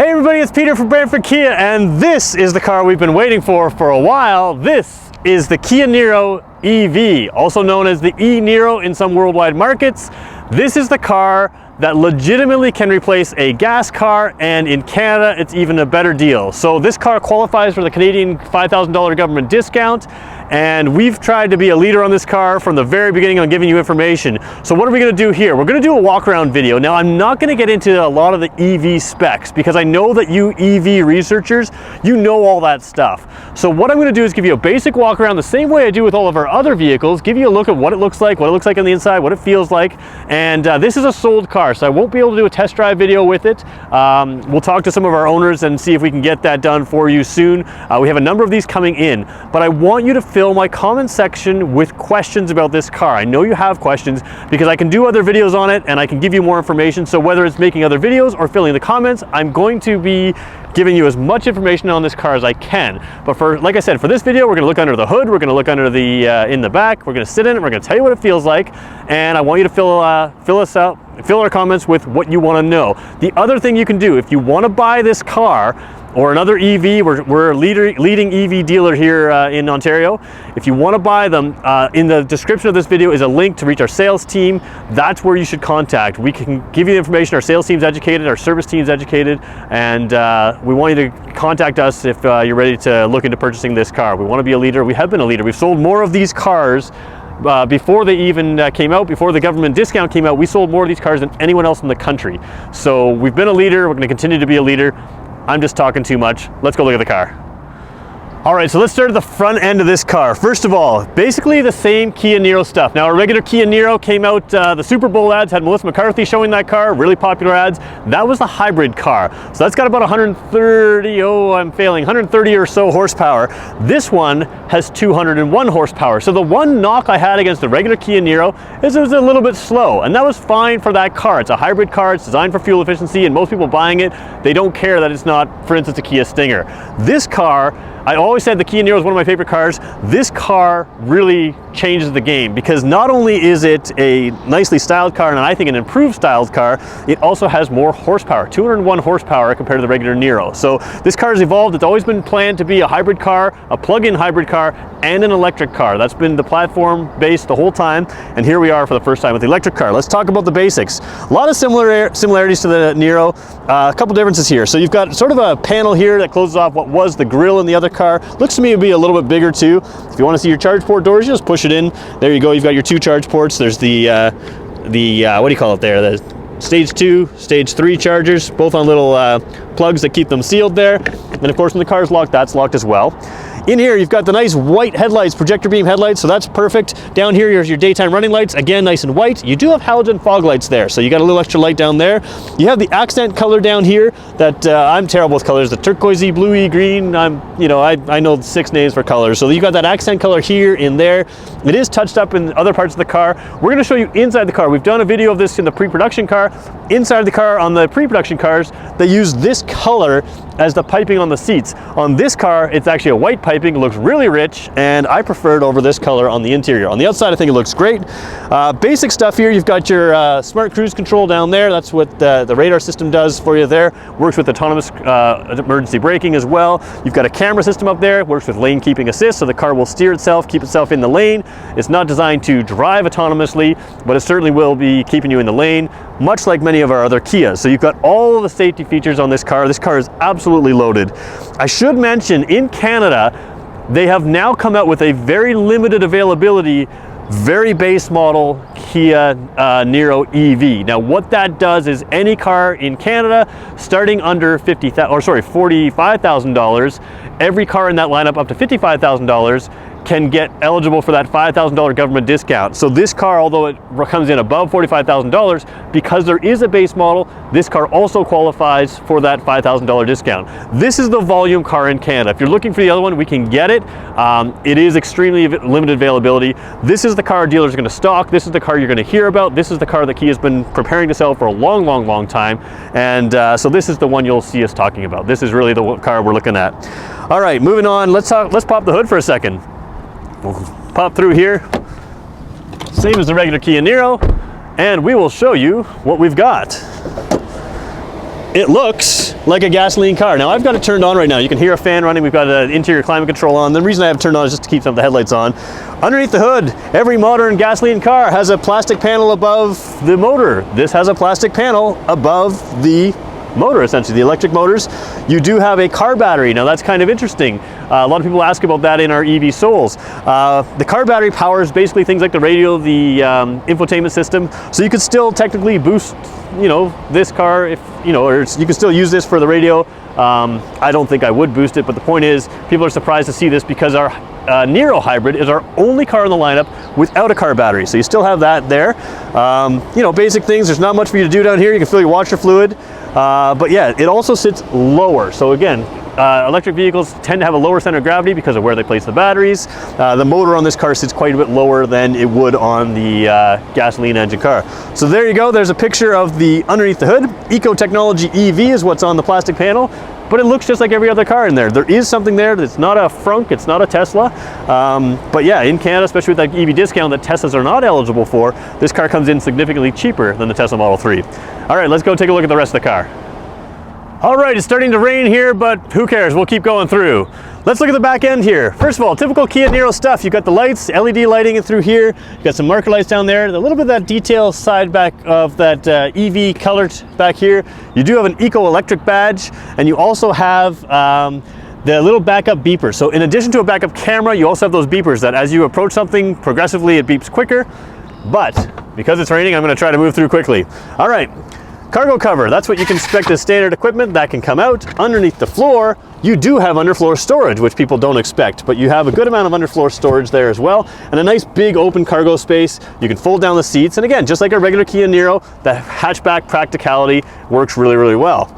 Hey everybody, it's Peter from Brantford Kia, and this is the car we've been waiting for a while. This is the Kia Niro EV, also known as the e-niro in some worldwide markets. This is the car that legitimately can replace a gas car, and in Canada it's even a better deal. So this car qualifies for the Canadian $5,000 government discount, and we've tried to be a leader on this car from the very beginning on giving you information. So what are we going to do here? We're going to do a walk around video. Now I'm not going to get into a lot of the EV specs because I know that you EV researchers, you know all that stuff. So what I'm going to do is give you a basic walk around the same way I do with all of our other vehicles, give you a look at what it looks like on the inside, what it feels like, and this is a sold car, so I won't be able to do a test drive video with it. We'll talk to some of our owners and see if we can get that done for you soon. We have a number of these coming in, but I want you to fill my comment section with questions about this car. I know you have questions because I can do other videos on it and I can give you more information. So whether it's making other videos or filling the comments, I'm going to be giving you as much information on this car as I can. But like I said, for this video, we're going to look under the hood, we're going to look under the in the back, we're going to sit in it, we're going to tell you what it feels like, and I want you to fill our comments with what you want to know. The other thing you can do, if you want to buy this car or another EV, we're a leading EV dealer here in Ontario. If you want to buy them, in the description of this video is a link to reach our sales team. That's where you should contact. We can give you the information. Our sales team's educated, our service team's educated, and we want you to contact us if you're ready to look into purchasing this car. We want to be a leader. We have been a leader. We've sold more of these cars before they even came out, before the government discount came out. We sold more of these cars than anyone else in the country. So we've been a leader. We're going to continue to be a leader. I'm just talking too much. Let's go look at the car. All right, so let's start at the front end of this car. First of all, basically the same Kia Niro stuff. Now, our regular Kia Niro came out, the Super Bowl ads had Melissa McCarthy showing that car, really popular ads. That was the hybrid car. So that's got about 130 or so horsepower. This one has 201 horsepower. So the one knock I had against the regular Kia Niro is it was a little bit slow, and that was fine for that car. It's a hybrid car, it's designed for fuel efficiency, and most people buying it, they don't care that it's not, for instance, a Kia Stinger. This car, I always said the Kia Niro is one of my favorite cars. This car really changes the game because not only is it a nicely styled car, and I think an improved styled car, it also has more horsepower, 201 horsepower compared to the regular Niro. So this car has evolved. It's always been planned to be a hybrid car, a plug-in hybrid car, and an electric car. That's been the platform base the whole time, and here we are for the first time with the electric car. Let's talk about the basics. A lot of similarities to the Niro, a couple differences here. So you've got sort of a panel here that closes off what was the grille in the other car. Looks to me to be a little bit bigger too. If you want to see your charge port doors, you just push it in. There you go. You've got your two charge ports. There's the what do you call it there? The stage 2, stage 3 chargers, both on little plugs that keep them sealed there. And of course, when the car is locked, that's locked as well. In here, you've got the nice white headlights, projector beam headlights, so that's perfect. Down here, here's your daytime running lights, again, nice and white. You do have halogen fog lights there, so you got a little extra light down there. You have the accent color down here that I'm terrible with colors, the turquoisey, bluey, green. I know 6 names for colors. So you got that accent color here, in there. It is touched up in other parts of the car. We're gonna show you inside the car. We've done a video of this in the pre-production car. Inside the car, on the pre-production cars, they use this color as the piping on the seats. On this car, it's actually a white piping. It looks really rich, and I prefer it over this color on the interior. On the outside, I think it looks great. Basic stuff here. You've got your smart cruise control down there. That's what the radar system does for you there. Works with autonomous emergency braking as well. You've got a camera system up there. Works with lane keeping assist, so the car will steer itself, keep itself in the lane. It's not designed to drive autonomously, but it certainly will be keeping you in the lane, much like many of our other Kias. So you've got all of the safety features on this car. This car is absolutely loaded. I should mention, in Canada, they have now come out with a very limited availability, very base model Kia Niro EV. Now what that does is any car in Canada starting under $45,000, every car in that lineup up to $55,000 can get eligible for that $5,000 government discount. So this car, although it comes in above $45,000, because there is a base model, this car also qualifies for that $5,000 discount. This is the volume car in Canada. If you're looking for the other one, we can get it. It is extremely limited availability. This is the car dealers are going to stock. This is the car you're going to hear about. This is the car that Kia has been preparing to sell for a long, long, long time. And so this is the one you'll see us talking about. This is really the car we're looking at. All right, moving on. Let's pop the hood for a second. We'll pop through here, same as the regular Kia Niro, and we will show you what we've got. it looks like a gasoline car. Now I've got it turned on right now. You can hear a fan running. We've got an interior climate control on. The reason I have it turned on is just to keep some of the headlights on. Underneath the hood, every modern gasoline car has a plastic panel above the motor. This has a plastic panel above the motor, essentially, the electric motors. You do have a car battery. Now that's kind of interesting. A lot of people ask about that in our EV Souls. The car battery powers basically things like the radio, the infotainment system, so you could still technically boost, you know, this car, if you know, or you can still use this for the radio. I don't think I would boost it, but the point is, people are surprised to see this because our Niro hybrid is our only car in the lineup without a car battery. So you still have that there. You know, basic things. There's not much for you to do down here. You can fill your washer fluid. But yeah, it also sits lower. So again, electric vehicles tend to have a lower center of gravity because of where they place the batteries. The motor on this car sits quite a bit lower than it would on the gasoline engine car. So there you go. There's a picture of the underneath the hood. Eco Technology EV is what's on the plastic panel, but it looks just like every other car in there. There is something there that's not a Frunk, it's not a Tesla. But yeah, in Canada, especially with that EV discount that Teslas are not eligible for, this car comes in significantly cheaper than the Tesla Model 3. All right, let's go take a look at the rest of the car. All right, it's starting to rain here, but who cares? We'll keep going through. Let's look at the back end here. First of all, typical Kia Niro stuff. You've got the lights, LED lighting in through here. You've got some marker lights down there. A little bit of that detail side back of that EV colored back here. You do have an Eco Electric badge, and you also have the little backup beeper. So in addition to a backup camera, you also have those beepers that as you approach something, progressively it beeps quicker. But because it's raining, I'm gonna try to move through quickly. All right. Cargo cover, that's what you can expect as standard equipment. That can come out. Underneath the floor, you do have underfloor storage, which people don't expect, but you have a good amount of underfloor storage there as well, and a nice big open cargo space. You can fold down the seats, and again, just like a regular Kia Niro, the hatchback practicality works really, really well.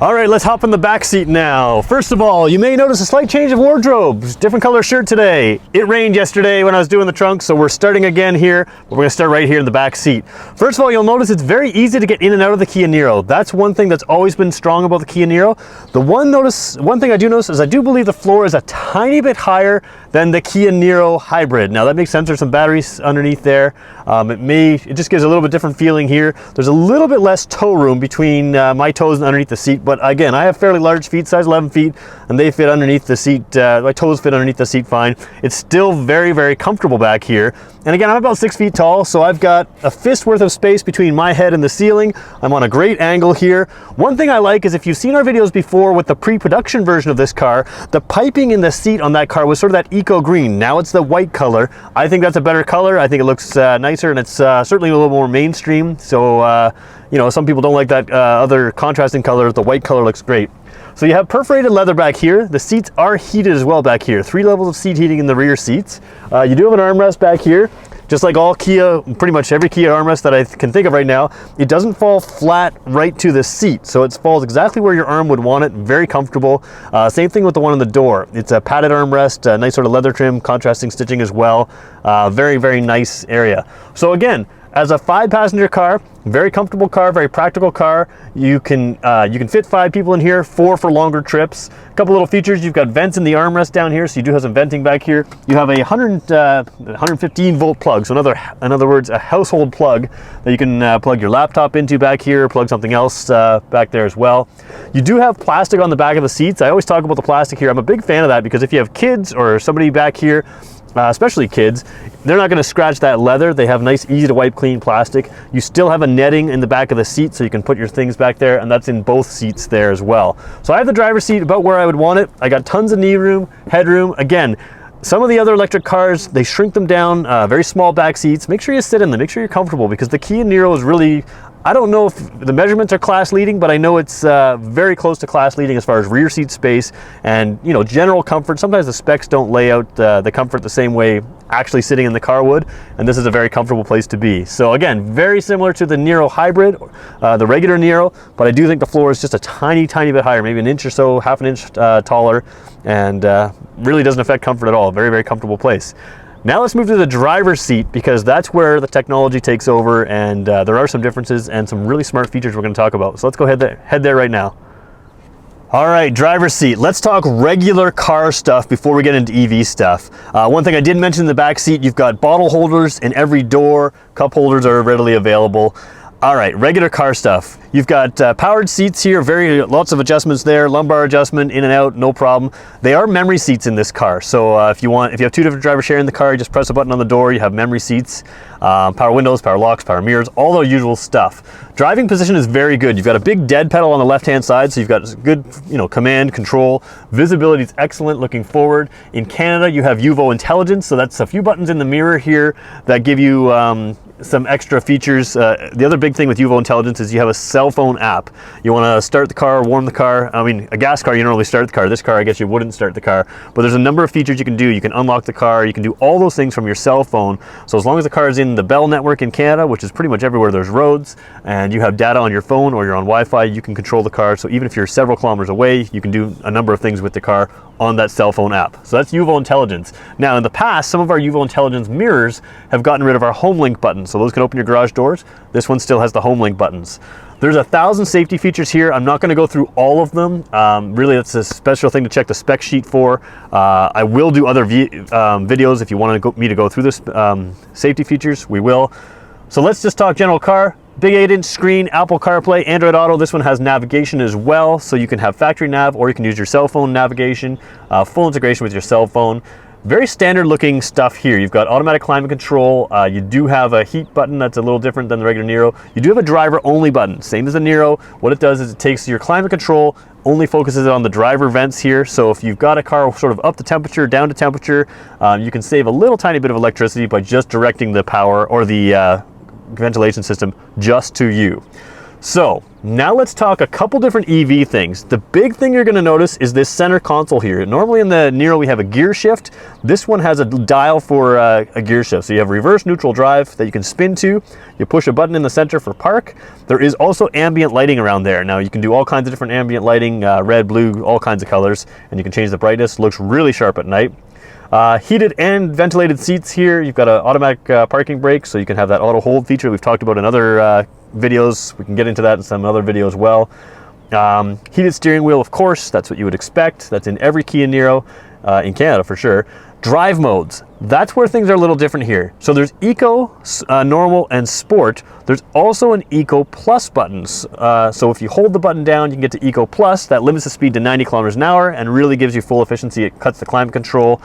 All right, let's hop in the back seat now. First of all, you may notice a slight change of wardrobe. Different color shirt today. It rained yesterday when I was doing the trunk, so we're starting again here, but we're gonna start right here in the back seat. First of all, you'll notice it's very easy to get in and out of the Kia Niro. That's one thing that's always been strong about the Kia Niro. One thing I do notice is I do believe the floor is a tiny bit higher than the Kia Niro hybrid. Now that makes sense, there's some batteries underneath there. It just gives a little bit different feeling here. There's a little bit less toe room between my toes and underneath the seat, but again, I have fairly large feet, size 11 feet, and they fit underneath the seat. My toes fit underneath the seat fine. It's still very, very comfortable back here. And again, I'm about 6 feet tall, so I've got a fist worth of space between my head and the ceiling. I'm on a great angle here. One thing I like is if you've seen our videos before with the pre-production version of this car, the piping in the seat on that car was sort of that eco green. Now it's the white color. I think that's a better color. I think it looks nicer, and it's certainly a little more mainstream. So, you know, some people don't like that other contrasting color. The white color looks great. So you have perforated leather back here. The seats are heated as well back here. 3 levels of seat heating in the rear seats. You do have an armrest back here. Just like all Kia, pretty much every Kia armrest that I can think of right now, it doesn't fall flat right to the seat. So it falls exactly where your arm would want it, very comfortable. Same thing with the one on the door. It's a padded armrest, nice sort of leather trim, contrasting stitching as well. Very, very nice area. So again, as a 5-passenger car, very comfortable car, very practical car. You can fit 5 people in here, 4 for longer trips. A couple little features, you've got vents in the armrest down here, so you do have some venting back here. You have a 115 volt plug, so in other words, a household plug that you can plug your laptop into back here, plug something else back there as well. You do have plastic on the back of the seats. I always talk about the plastic here. I'm a big fan of that because if you have kids or somebody back here, especially kids, they're not going to scratch that leather. They have nice, easy to wipe clean plastic. You still have a netting in the back of the seat so you can put your things back there, and that's in both seats there as well. So I have the driver's seat about where I would want it. I got tons of knee room, headroom. Again, some of the other electric cars, they shrink them down, very small back seats. Make sure you sit in them, make sure you're comfortable, because the Kia Niro is really, I don't know if the measurements are class leading, but I know it's very close to class leading as far as rear seat space and, you know, general comfort. Sometimes the specs don't lay out the comfort the same way actually sitting in the car would, and this is a very comfortable place to be. So again, very similar to the Niro hybrid, the regular Niro, but I do think the floor is just a tiny, tiny bit higher, maybe an inch or so, half an inch taller, and really doesn't affect comfort at all. Very, very comfortable place. Now let's move to the driver's seat, because that's where the technology takes over, and there are some differences and some really smart features we're going to talk about. So let's go head there right now. All right, driver's seat. Let's talk regular car stuff before we get into EV stuff. One thing I did mention in the back seat, you've got bottle holders in every door. Cup holders are readily available. All right, regular car stuff. You've got powered seats here, lots of adjustments there, lumbar adjustment, in and out, no problem. They are memory seats in this car, so if you have two different drivers sharing the car, you just press a button on the door, you have memory seats, power windows, power locks, power mirrors, all the usual stuff. Driving position is very good. You've got a big dead pedal on the left-hand side, so you've got good, command, control. Visibility is excellent looking forward. In Canada, you have UVO intelligence, so that's a few buttons in the mirror here that give you some extra features. The other big thing with UVO intelligence is you have a cell phone app. You want to start the car, warm the car. I mean, a gas car, you normally start the car. This car, I guess you wouldn't start the car. But there's a number of features you can do. You can unlock the car. You can do all those things from your cell phone. So as long as the car is in the Bell network in Canada, which is pretty much everywhere there's roads, and you have data on your phone or you're on Wi-Fi, you can control the car. So even if you're several kilometers away, you can do a number of things with the car on that cell phone app. So that's UVO intelligence. Now in the past, some of our UVO intelligence mirrors have gotten rid of our home link buttons. So those can open your garage doors. This one still has the home link buttons. There's 1,000 safety features here. I'm not going to go through all of them. Really, it's a special thing to check the spec sheet for. I will do other videos if you want me to go through this safety features. We will. So let's just talk general car. Big 8-inch screen, Apple CarPlay, Android Auto. This one has navigation as well, so you can have factory nav or you can use your cell phone navigation, full integration with your cell phone. Very standard looking stuff here. You've got automatic climate control. You do have a heat button that's a little different than the regular Niro. You do have a driver only button, same as the Niro. What it does is it takes your climate control, only focuses on the driver vents here. So if you've got a car sort of up to temperature, down to temperature, you can save a little tiny bit of electricity by just directing the power or the ventilation system just to you. So now let's talk a couple different EV things. The big thing you're going to notice is this center console here. Normally in the Niro we have a gear shift. This one has a dial for a gear shift. So you have reverse neutral drive that you can spin to. You push a button in the center for park. There is also ambient lighting around there. Now you can do all kinds of different ambient lighting, red, blue, all kinds of colors, and you can change the brightness. Looks really sharp at night. Heated and ventilated seats here. You've got an automatic parking brake, so you can have that auto hold feature we've talked about in other videos. We can get into that in some other video as well. Heated steering wheel, of course, that's what you would expect. That's in every Kia Niro, in Canada for sure. Drive modes, that's where things are a little different here. So there's Eco, Normal, and Sport. There's also an Eco Plus buttons. So if you hold the button down, you can get to Eco Plus. That limits the speed to 90 kilometers an hour and really gives you full efficiency. It cuts the climate control.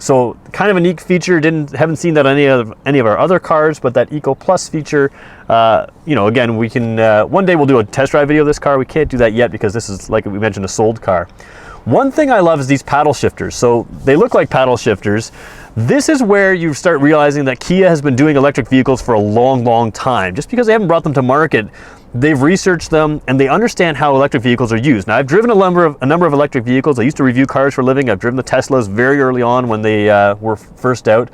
So kind of a neat feature. Haven't seen that on any of our other cars, but that Eco Plus feature, again, we can, one day we'll do a test drive video of this car. We can't do that yet because this is, like we mentioned, a sold car. One thing I love is these paddle shifters. So they look like paddle shifters. This is where you start realizing that Kia has been doing electric vehicles for a long, long time. Just because they haven't brought them to market, they've researched them and they understand how electric vehicles are used. Now, I've driven a number of electric vehicles. I used to review cars for a living. I've driven the Teslas very early on when they were first out.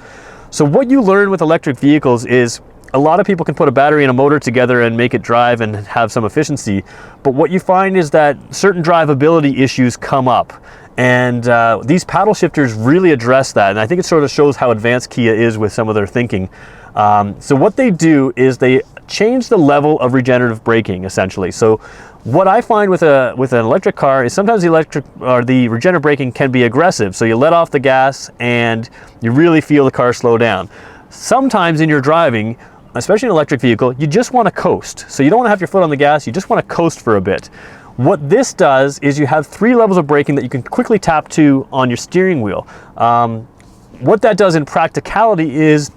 So what you learn with electric vehicles is a lot of people can put a battery and a motor together and make it drive and have some efficiency. But what you find is that certain drivability issues come up. And these paddle shifters really address that. And I think it sort of shows how advanced Kia is with some of their thinking. So what they do is they change the level of regenerative braking, essentially. So what I find with an electric car is sometimes the regenerative braking can be aggressive. So you let off the gas and you really feel the car slow down. Sometimes in your driving, especially in an electric vehicle, you just want to coast. So you don't want to have your foot on the gas, you just want to coast for a bit. What this does is you have 3 levels of braking that you can quickly tap to on your steering wheel. What that does in practicality is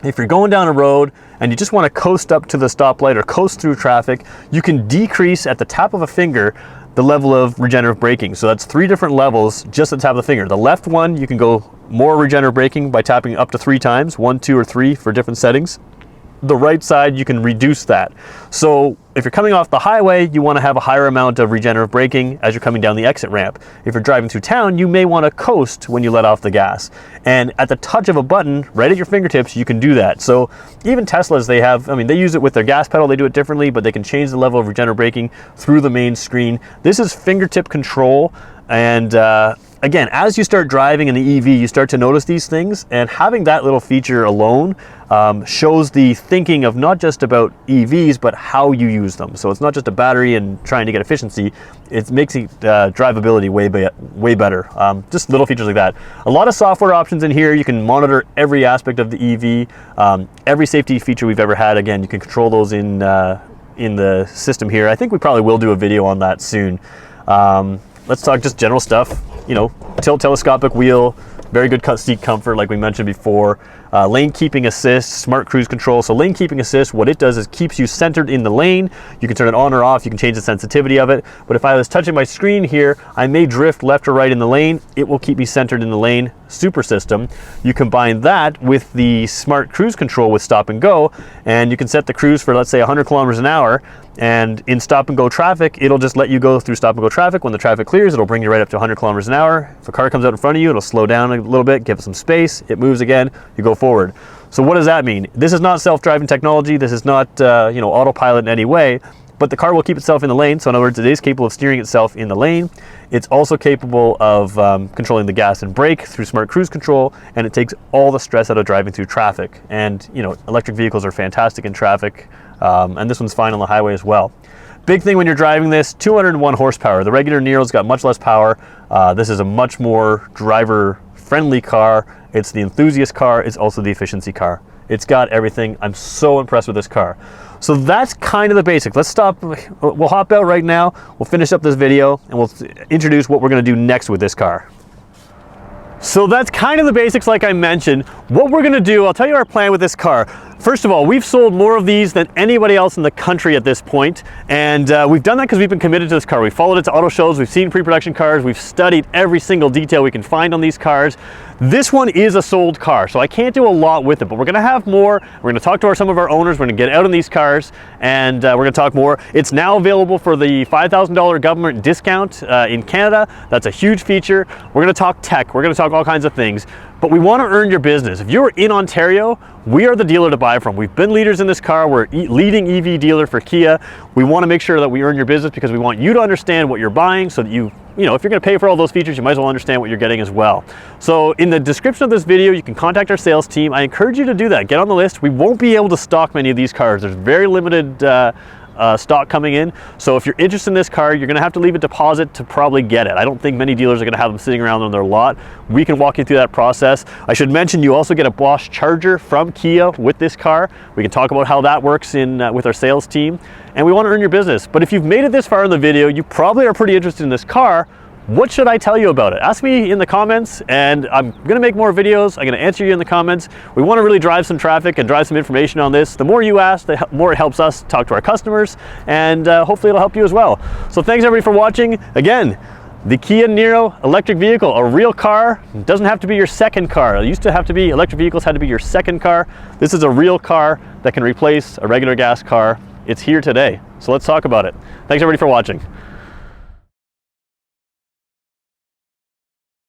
if you're going down a road and you just want to coast up to the stoplight or coast through traffic, you can decrease at the tap of a finger the level of regenerative braking. So that's 3 different levels just at the tap of the finger. The left one, you can go more regenerative braking by tapping up to 3 times, 1, 2, or 3 for different settings. The right side, you can reduce that. So if you're coming off the highway, you want to have a higher amount of regenerative braking as you're coming down the exit ramp. If you're driving through town, you may want to coast when you let off the gas. And at the touch of a button, right at your fingertips, you can do that. So even Teslas, they use it with their gas pedal, they do it differently, but they can change the level of regenerative braking through the main screen. This is fingertip control. And again, as you start driving in the EV, you start to notice these things, and having that little feature alone shows the thinking of not just about EVs, but how you use them. So it's not just a battery and trying to get efficiency, it makes drivability way better. Just little features like that. A lot of software options in here. You can monitor every aspect of the EV, every safety feature we've ever had. Again, you can control those in the system here. I think we probably will do a video on that soon. Let's talk just general stuff. You know, tilt telescopic wheel, very good seat comfort like we mentioned before. Lane keeping assist, smart cruise control. So lane keeping assist, what it does is keeps you centered in the lane. You can turn it on or off, you can change the sensitivity of it. But if I was touching my screen here, I may drift left or right in the lane. It will keep me centered in the lane. Super system. You combine that with the smart cruise control with stop and go, and you can set the cruise for, let's say, 100 kilometers an hour. And in stop and go traffic, it'll just let you go through stop and go traffic. When the traffic clears, it'll bring you right up to 100 kilometers an hour. If a car comes out in front of you, it'll slow down a little bit, give it some space. It moves again, you go forward. So what does that mean? This is not self-driving technology. This is not you know, autopilot in any way, but the car will keep itself in the lane. So in other words, it is capable of steering itself in the lane. It's also capable of controlling the gas and brake through smart cruise control, and it takes all the stress out of driving through traffic. And you know, electric vehicles are fantastic in traffic, and this one's fine on the highway as well. Big thing when you're driving this, 201 horsepower. The regular Niro's got much less power. This is a much more driver-friendly car. It's the enthusiast car. It's also the efficiency car. It's got everything. I'm so impressed with this car. So that's kind of the basics. Let's stop. We'll hop out right now. We'll finish up this video and we'll introduce what we're going to do next with this car. So that's kind of the basics like I mentioned. What we're going to do, I'll tell you our plan with this car. First of all, we've sold more of these than anybody else in the country at this point, and we've done that because we've been committed to this car. We've followed it to auto shows, we've seen pre-production cars, we've studied every single detail we can find on these cars. This one is a sold car, so I can't do a lot with it, but we're going to have more. We're going to talk to some of our owners, we're going to get out on these cars, and we're going to talk more. It's now available for the $5,000 government discount in Canada. That's a huge feature. We're going to talk tech, we're going to talk all kinds of things, but we want to earn your business. If you're in Ontario, we are the dealer to buy from. We've been leaders in this car. We're a leading EV dealer for Kia. We want to make sure that we earn your business because we want you to understand what you're buying so that you know, if you're going to pay for all those features, you might as well understand what you're getting as well. So in the description of this video, you can contact our sales team. I encourage you to do that. Get on the list. We won't be able to stock many of these cars. There's very limited stock coming in. So if you're interested in this car, you're going to have to leave a deposit to probably get it. I don't think many dealers are going to have them sitting around on their lot. We can walk you through that process. I should mention you also get a Bosch charger from Kia with this car. We can talk about how that works with our sales team, and we want to earn your business. But if you've made it this far in the video, you probably are pretty interested in this car. What should I tell you about it? Ask me in the comments, and I'm gonna make more videos. I'm gonna answer you in the comments. We wanna really drive some traffic and drive some information on this. The more you ask, the more it helps us talk to our customers, and hopefully it'll help you as well. So thanks everybody for watching. Again, the Kia Niro electric vehicle, a real car. It doesn't have to be your second car. It used to have to be, electric vehicles had to be your second car. This is a real car that can replace a regular gas car. It's here today. So let's talk about it. Thanks everybody for watching.